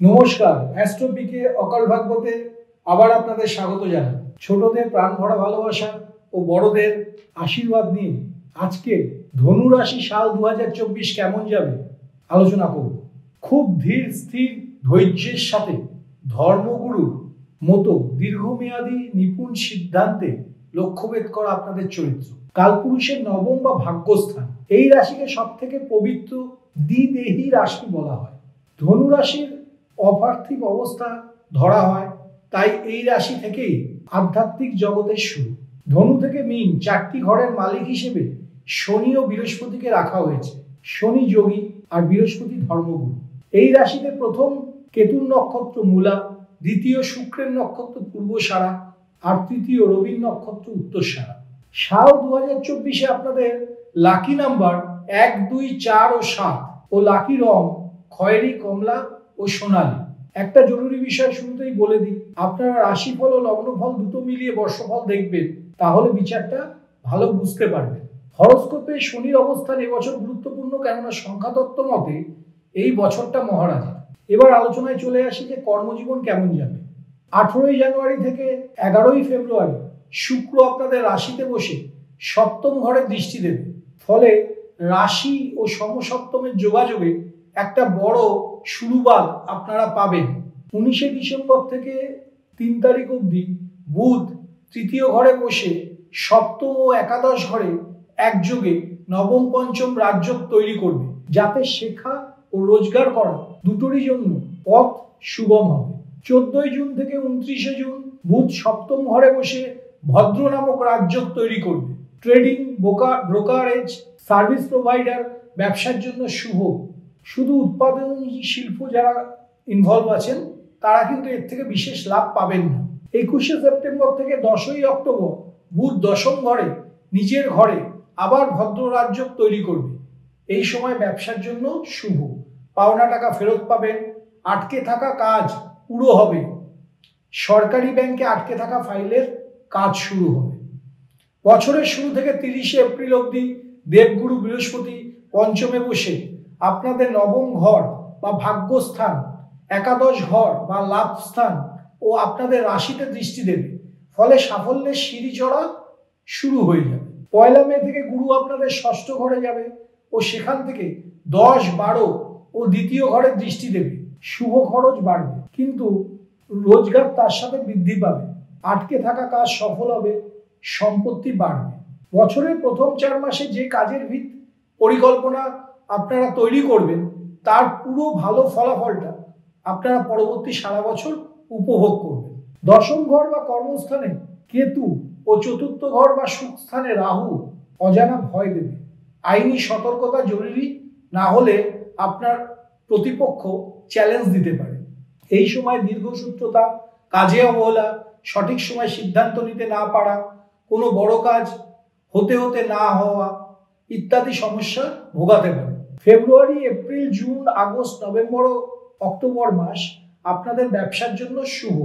নমস্কার, অ্যাস্ট্রোপিকে অকাল ভাগ্যতে আবার আপনাদের স্বাগত জানাই। ছোটদের প্রাণ ভরা ভালোবাসা ও বড়দের আশীর্বাদ নিয়ে আজকে ধনু রাশি সাল 2024 কেমন যাবে আলোচনা করব। খুব ধীর স্থির ধৈর্যের সাথে ধর্মগুরুর মতো দীর্ঘমেয়াদী নিপুণ সিদ্ধান্তে লক্ষ্যভেদ করা আপনাদের চরিত্র। কালপুরুষের নবম বা ভাগ্যস্থান, এই রাশিকে সব থেকে পবিত্র দ্বিদেহী রাশি বলা হয়। ধনু রাশির অপার্থিব অবস্থা ধরা হয়, তাই এই রাশি থেকেই আধ্যাত্মিক জগতের শুরু। ধনু থেকে মীন চারটি ঘরের মালিক হিসেবে শনি ও বৃহস্পতিকে রাখা হয়েছে। শনি যোগী আর বৃহস্পতি ধর্মগুরু। এই রাশিতে প্রথম কেতুর নক্ষত্র মূলা, দ্বিতীয় শুক্রের নক্ষত্র পূর্বসারা আর তৃতীয় রবির নক্ষত্র উত্তরসারা। সাল 2024-এ আপনাদের লাকি নাম্বার 1, 2, 4 ও 7 ও লাকি রং খয়েরি, কমলা ও সোনালী। একটা জরুরি বিষয় শুরুতেই বলে দিই, আপনারা রাশিফল ও লগ্নফল দুটো মিলিয়ে বর্ষফল দেখবেন, তাহলে বিচারটা ভালো বুঝতে পারবেন। হরোস্কোপে শনির অবস্থান এবছর গুরুত্বপূর্ণ, কেননা সংখ্যাতত্ত্ব মতে এই বছরটা মহারাজা। এবার আলোচনায় চলে আসি যে কর্মজীবন কেমন যাবে। 18ই জানুয়ারি থেকে 11ই ফেব্রুয়ারি শুক্র আপনাদের রাশিতে বসে সপ্তম ঘরে দৃষ্টি দেবে। ফলে রাশি ও সমসপ্তমের যোগাযোগে একটা বড় শুরুবাদ আপনারা পাবেন। 19শে ডিসেম্বর থেকে 3 তারিখ অবধি বুধ তৃতীয় ঘরে বসে সপ্তম ও একাদশ ঘরে একযোগে নবম পঞ্চম রাজযোগ তৈরি করবে, যাতে শেখা ও রোজগার করা দুটোরই জন্য পথ সুগম হবে। 14ই জুন থেকে 29শে জুন বুধ সপ্তম ঘরে বসে ভদ্র নামক রাজযোগ তৈরি করবে। ট্রেডিং, ব্রোকারেজ, সার্ভিস প্রোভাইডার, ব্যবসার জন্য শুভ। শুধু উৎপাদন শিল্প যারা ইনভলভ আছেন তারা কিন্তু এর থেকে বিশেষ লাভ পাবেন না। 21শে সেপ্টেম্বর থেকে 10ই অক্টোবর বুধ দশম ঘরে নিজের ঘরে আবার ভদ্র রাজযোগ তৈরি করবে। এই সময় ব্যবসার জন্য শুভ। পাওনা টাকা ফেরত পাবেন, আটকে থাকা কাজ পুরো হবে, সরকারি ব্যাংকে আটকে থাকা ফাইলের কাজ শুরু হবে। বছরের শুরু থেকে 30শে এপ্রিল অবধি দেবগুরু বৃহস্পতি পঞ্চমে বসে আপনাদের নবম ঘর বা ভাগ্যস্থান, একাদশ ঘর বা লাভ স্থান ও আপনাদের রাশিতে দৃষ্টি দেবে। ফলে সাফল্যের সিঁড়ি চড়া শুরু হয়ে যাবে। 1 মে থেকে গুরু আপনাদের ষষ্ঠ ঘরে যাবে ও সেখান থেকে 10, 12 ও দ্বিতীয় ঘরে দৃষ্টি দেবে। শুভ খরচ বাড়বে, কিন্তু রোজগার তার সাথে বৃদ্ধি পাবে। আটকে থাকা কাজ সফল হবে, সম্পত্তি বাড়বে। বছরের প্রথম 4 মাসে যে কাজের ভিত পরিকল্পনা আপনারা তৈরি করবেন, তার পুরো ভালো ফলাফলটা আপনারা পরবর্তী সারা বছর উপভোগ করবেন। দশম ঘর বা কর্মস্থানে কেতু ও চতুর্থ ঘর বা সুখস্থানে রাহু অজানা ভয় দেবে। আইনি সতর্কতা জরুরি, না হলে আপনার প্রতিপক্ষ চ্যালেঞ্জ দিতে পারে। এই সময় দীর্ঘসূত্রতা, কাজে অবহেলা, সঠিক সময় সিদ্ধান্ত নিতে না পারা, কোনো বড় কাজ হতে হতে না হওয়া ইত্যাদি সমস্যা ভোগাতে পারে। ফেব্রুয়ারি, এপ্রিল, জুন, আগস্ট, নভেম্বর ও অক্টোবর মাস আপনাদের ব্যবসার জন্য শুভ।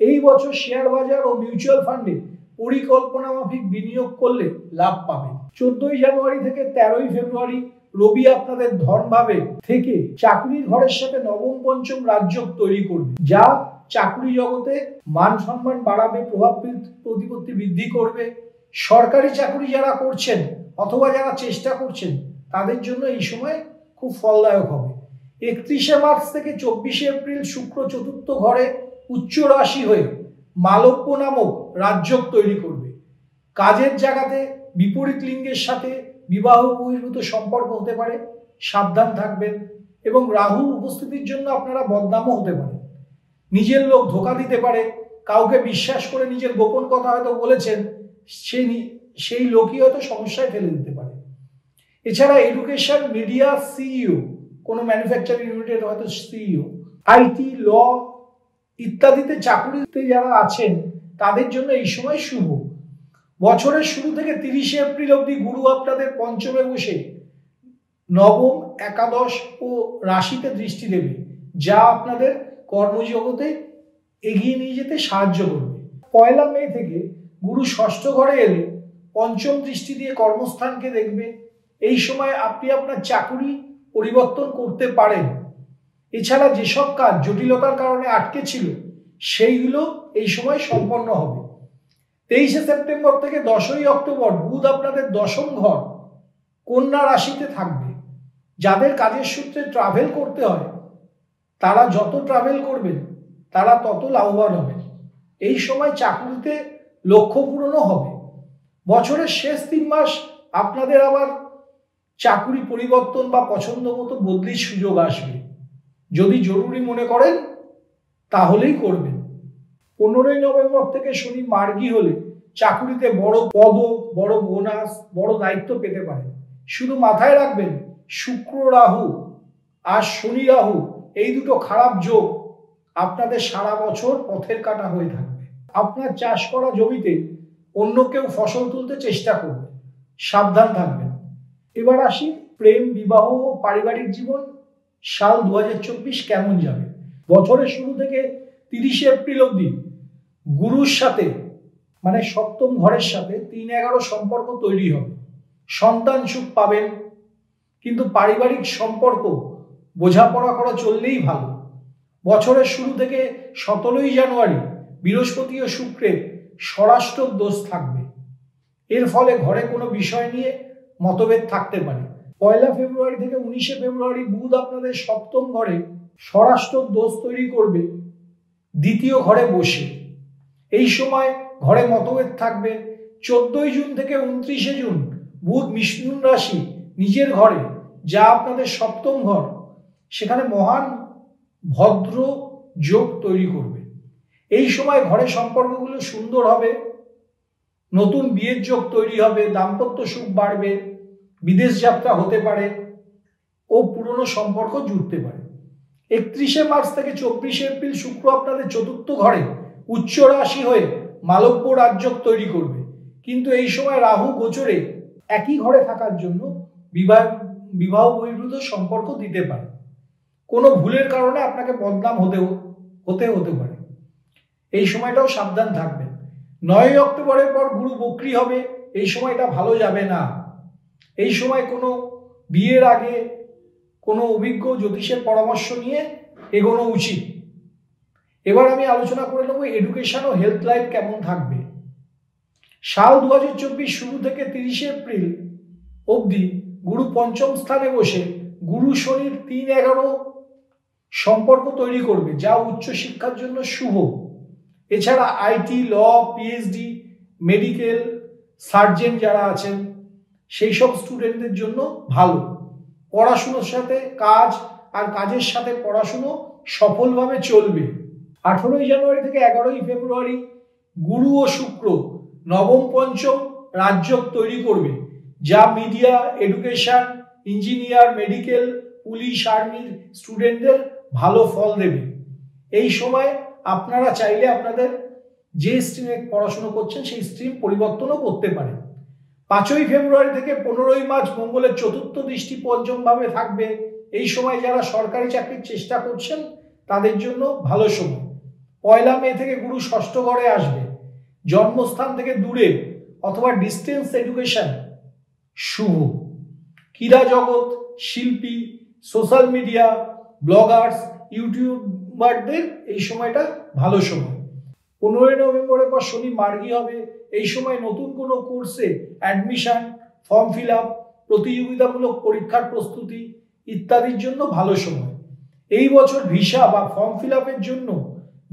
এই বছর শেয়ার বাজার ও মিউচুয়াল ফান্ডে পরিকল্পনা মাফিক বিনিয়োগ করলে লাভ পাবেন। 14ই জানুয়ারি থেকে 13ই ফেব্রুয়ারি রবি আপনাদের ধনভাবে থেকে চাকরির ঘরের সাথে নবম পঞ্চম রাজযোগ তৈরি করবে, যা চাকরি জগতে মান সম্মান বাড়াবে, প্রভাব প্রতিপত্তি বৃদ্ধি করবে। সরকারি চাকরি যারা করছেন অথবা যারা চেষ্টা করছেন তাদের জন্য এই সময় খুব ফলদায়ক হবে। 31শে মার্চ থেকে 24শে এপ্রিল শুক্র চতুর্থ ঘরে উচ্চ রাশি হয়ে মালব্য নামক রাজযোগ তৈরি করবে। কাজের জায়গাতে বিপরীত লিঙ্গের সাথে বিবাহ বহির্ভূত সম্পর্ক হতে পারে, সাবধান থাকবেন। এবং রাহু উপস্থিতির জন্য আপনারা বদনামও হতে পারে। নিজের লোক ধোঁকা দিতে পারে, কাউকে বিশ্বাস করে নিজের গোপন কথা হয়তো বলেছেন, সেই লোকই হয়তো সমস্যায় ফেলে দিতে পারে। এছাড়া এডুকেশন, মিডিয়া, সিইও, কোনো ম্যানুফ্যাকচারিং ইউনিটের হয়তো সিইও, আইটি, ল ইত্যাদিতে চাকুরিতে যারা আছেন তাদের জন্য এই সময় শুভ। বছরের শুরু থেকে 30শে এপ্রিল অবধি গুরু আপনাদের পঞ্চমে বসে নবম, একাদশ ও রাশিতে দৃষ্টি দেবে, যা আপনাদের কর্মজগতে এগিয়ে নিয়ে যেতে সাহায্য করবে। 1 মে থেকে গুরু ষষ্ঠ ঘরে এলে পঞ্চম দৃষ্টি দিয়ে কর্মস্থানকে দেখবে। এই সময় আপনি আপনার চাকুরি পরিবর্তন করতে পারেন। এছাড়া যেসব কাজ জটিলতার কারণে আটকে ছিল সেইগুলো এই সময় সম্পন্ন হবে। 23শে সেপ্টেম্বর থেকে 10ই অক্টোবর বুধ আপনাদের দশম ঘর কন্যা রাশিতে থাকবে। যাদের কাজের সূত্রে ট্রাভেল করতে হয় তারা যত ট্রাভেল করবেন তারা তত লাভবান হবেন। এই সময় চাকরিতে লক্ষ্য পূরণও হবে। বছরের শেষ 3 মাস আপনাদের আবার চাকরি পরিবর্তন বা পছন্দ মতো বদলির সুযোগ আসবে। যদি জরুরি মনে করেন তাহলেই করবেন। 15ই নভেম্বর থেকে শনি মার্গী হলে চাকরিতে বড় পদক, বড় বোনাস, বড় দায়িত্ব পেতে পারেন। শুধু মাথায় রাখবেন শুক্র রাহু আর শনি রাহু এই দুটো খারাপ যোগ আপনাদের সারা বছর পথের কাঁটা হয়ে থাকবে। আপনার চাষ করা জমিতে অন্য কেউ ফসল তুলতে চেষ্টা করবে, সাবধান থাকবেন। এবার আসি প্রেম, বিবাহ ও পারিবারিক জীবন সাল 2024 কেমন যাবে। বছরের শুরু থেকে 30শে এপ্রিল অবধি গুরুর সাথে মানে সপ্তম ঘরের সাথে 3-11 সম্পর্ক তৈরি হবে। সন্তান সুখ পাবেন, কিন্তু পারিবারিক সম্পর্ক বোঝাপড়া করা চললেই ভালো। বছরের শুরু থেকে 17ই জানুয়ারি বৃহস্পতি ও শুক্রের ষড়াষ্ট্র দোষ থাকবে। এর ফলে ঘরে কোনো বিষয় নিয়ে মতভেদ থাকতে পারে। 1 ফেব্রুয়ারি থেকে 19শে ফেব্রুয়ারি বুধ আপনাদের সপ্তম ঘরে ষড়াষ্ট্র দোষ তৈরি করবে দ্বিতীয় ঘরে বসে। এই সময় ঘরে মতভেদ থাকবে। 14ই জুন থেকে 29শে জুন বুধ মিথুন রাশি নিজের ঘরে, যা আপনাদের সপ্তম ঘর, সেখানে মহান ভদ্র যোগ তৈরি করবে। এই সময় ঘরে সম্পর্কগুলো সুন্দর হবে, নতুন বিয়ের যোগ তৈরি হবে, দাম্পত্য সুখ বাড়বে, বিদেশ যাত্রা হতে পারে ও পুরনো সম্পর্ক জুড়তে পারে। 31শে মার্চ থেকে 24শে এপ্রিল শুক্র আপনাদের চতুর্থ ঘরে উচ্চ রাশি হয়ে মালব্য রাজযোগ তৈরি করবে, কিন্তু এই সময় রাহু গোচরে একই ঘরে থাকার জন্য বিবাহ বহির্ভূত সম্পর্ক দিতে পারে। কোনো ভুলের কারণে আপনাকে বদনাম হতে পারে। এই সময়টাও সাবধান থাকবেন। 9ই অক্টোবরের পর গুরু বক্রী হবে, এই সময়টা ভালো যাবে না। এই সময় কোনো বিয়ের আগে কোনো অভিজ্ঞ জ্যোতিষের পরামর্শ নিয়ে এগোনো উচিত। এবার আমি আলোচনা করে নেব এডুকেশন ও হেলথ লাইফ কেমন থাকবে। সাল 2024 শুরু থেকে 30শে এপ্রিল অবধি গুরু পঞ্চম স্থানে বসে গুরু শনির 3-11 সম্পর্ক তৈরি করবে, যা উচ্চ শিক্ষার জন্য শুভ। এছাড়া IT, law, PhD, medical, surgeon যারা আছেন সেই সব স্টুডেন্টদের জন্য ভালো। পড়াশুনোর সাথে কাজ আর কাজের সাথে পড়াশুনো সফলভাবে চলবে। 18ই জানুয়ারি থেকে 11ই ফেব্রুয়ারি গুরু ও শুক্র নবম পঞ্চম রাজযোগ তৈরি করবে, যা media, education, engineer, medical, police, আর্মির স্টুডেন্টদের ভালো ফল দেবে। এই সময় আপনারা চাইলে আপনাদের যে স্ট্রিমে পড়াশোনা করছেন সেই স্ট্রিম পরিবর্তনও করতে পারেন। 5ই ফেব্রুয়ারি থেকে 15ই মার্চ মঙ্গলের চতুর্থ দৃষ্টি পঞ্চমভাবে থাকবে। এই সময় যারা সরকারি চাকরির চেষ্টা করছেন তাদের জন্য ভালো সময়। 1 মে থেকে গুরু ষষ্ঠ ঘরে আসবে। জন্মস্থান থেকে দূরে অথবা ডিস্টেন্স এডুকেশন শুভ। ক্রীড়া জগৎ, শিল্পী, সোশ্যাল মিডিয়া, ব্লগার্স, ইউটিউবারদের এই সময়টা ভালো সময়। 15ই নভেম্বরের পর শনি মার্গী হবে। এই সময় নতুন কোনো কোর্সে অ্যাডমিশন, ফর্ম ফিল আপ, প্রতিযোগিতামূলক পরীক্ষার প্রস্তুতি ইত্যাদির জন্য ভালো সময়। এই বছর ভিসা বা ফর্ম ফিল আপের জন্য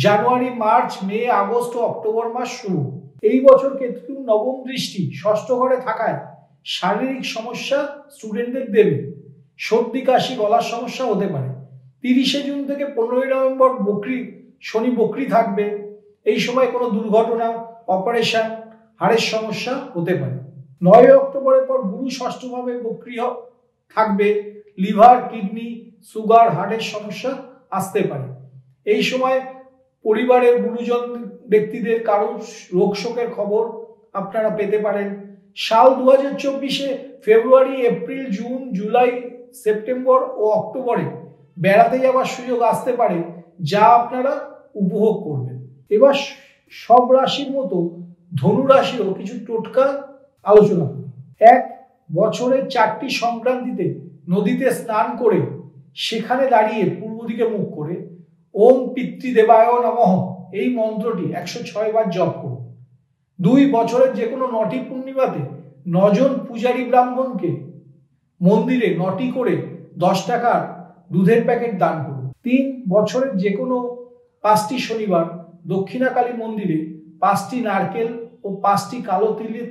জানুয়ারি, মার্চ, মে, আগস্ট ও অক্টোবর মাস শুরু। এই বছর কেতু নবম দৃষ্টি ষষ্ঠ ঘরে থাকায় শারীরিক সমস্যা স্টুডেন্টদের দেবে। সর্দি, কাশি, গলার সমস্যা হতে পারে। 30শে জুন থেকে 15ই নভেম্বর শনি বক্রী থাকবে। এই সময় কোনো দুর্ঘটনা, অপারেশন, হাড়ের সমস্যা হতে পারে। 9ই অক্টোবরের পর গুরু ষষ্ঠভাবে বক্রী থাকবে। লিভার, কিডনি, সুগার, হার্টের সমস্যা আসতে পারে। এই সময় পরিবারের গুরুজন ব্যক্তিদের কারো রোগ শোকের খবর আপনারা পেতে পারেন। সাল 2024-এ ফেব্রুয়ারি, এপ্রিল, জুন, জুলাই, সেপ্টেম্বর ও অক্টোবরে বেড়াতে যাওয়ার সুযোগ আসতে পারে, যা আপনারা উপভোগ করবেন। এবার সব রাশির মতো ধনু রাশিরও কিছু টোটকা আলোচনা করি। 1. বছরের 4টি সংক্রান্তিতে নদীতে স্নান করে সেখানে দাঁড়িয়ে পূর্ব দিকে মুখ করে ওম পিতৃদেবায় নমঃ এই মন্ত্রটি 106 বার জপ করুন। 2 বছরের যে কোনো 9টি পূর্ণিমাতে 9 জন পূজারী ব্রাহ্মণকে মন্দিরে 9টি করে 10 টাকার দুধের প্যাকেট দান করুন। 3 বছরের যে কোনো 5টি শনিবার দক্ষিণাকালী মন্দিরে 5টি নারকেল ও 5টি কালো তিলের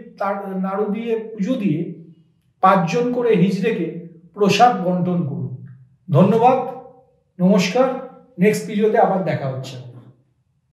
নাড়ু দিয়ে পুজো দিয়ে 5 জন করে হিজড়েকে প্রসাদ বন্টন করুন। ধন্যবাদ, নমস্কার। নেক্সট ভিডিওতে আবার দেখা হচ্ছে।